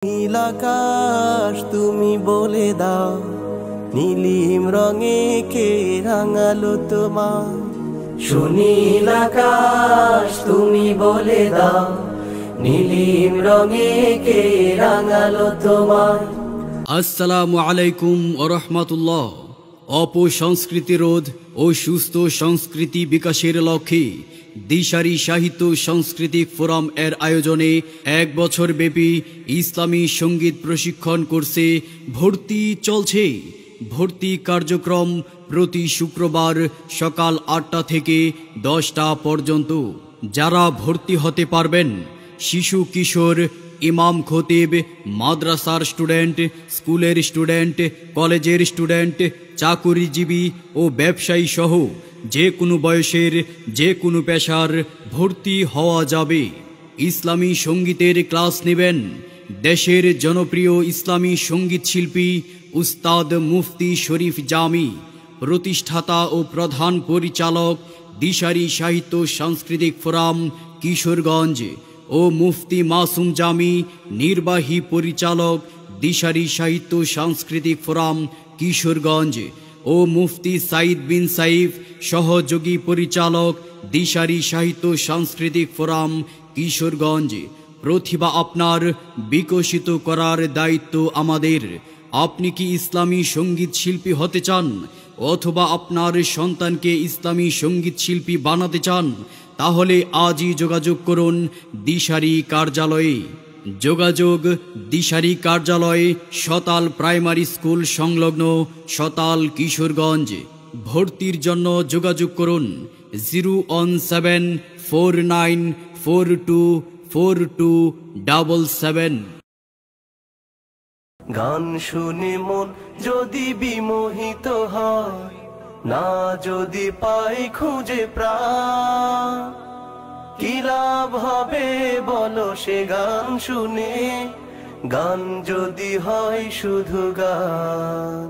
নীল আকাশ তুমি বলে দাও, নীলিম রঙে কে রাঙালো তোমার। সুনীল আকাশ তুমি বলে দাও, নীলিম রঙে কে রাঙালো তোমার। আসসালামু আলাইকুম ওয়া রাহমাতুল্লাহ। অপসংস্কৃতি রোধ ও সুস্থ সংস্কৃতি বিকাশের লক্ষ্যে দিশারি সাহিত্য সাংস্কৃতিক ফোরাম এর আয়োজনে 1 বছর ব্যাপী ইসলামী সঙ্গীত প্রশিক্ষণ কোর্সে ভর্তি চলছে। ভর্তি কার্যক্রম প্রতি শুক্রবার সকাল 8টা থেকে 10টা পর্যন্ত। যারা ভর্তি হতে পারবেন শিশু কিশোর, ইমাম খতিব, মাদ্রাসার স্টুডেন্ট, স্কুলের স্টুডেন্ট, কলেজের স্টুডেন্ট, চাকুরিজীবী ও ব্যবসায়ী সহ যে কোনো বয়সের যে কোনো পেশার ভর্তি হওয়া যাবে। ইসলামী সঙ্গীতের ক্লাস নেবেন দেশের জনপ্রিয় ইসলামী সঙ্গীত শিল্পী উস্তাদ মুফতি শরীফ জামি, প্রতিষ্ঠাতা ও প্রধান পরিচালক দিশারি সাহিত্য সাংস্কৃতিক ফোরাম কিশোরগঞ্জ, ও মুফতি মাসুম জামি, নির্বাহী পরিচালক দিশারি সাহিত্য সাংস্কৃতিক ফোরাম কিশোরগঞ্জ, ও মুফতি সাইদ বিন সাইফ, সহযোগী পরিচালক দিশারি সাহিত্য সাংস্কৃতিক ফোরাম কিশোরগঞ্জ। প্রতিভা আপনার বিকশিত করার দায়িত্ব আমাদের। আপনি কি ইসলামী সঙ্গীত শিল্পী হতে চান অথবা আপনার সন্তানকে ইসলামী সঙ্গীত শিল্পী বানাতে চান? তাহলে আজই যোগাযোগ করুন দিশারি কার্যালয়ে। যোগাযোগ দিশারি কার্যালয়, শতাল প্রাইমারি স্কুল সংলগ্ন, শতাল, কিশোরগঞ্জ। ভর্তির জন্য যোগাযোগ করুন 01749424277। গান শুনে মন যদি বিমোহিত হয়, না যদি পাই খুঁজে প্রাণ, কি লাভ হবে বলো সে গান শুনে, গান যদি হয় শুধু গান।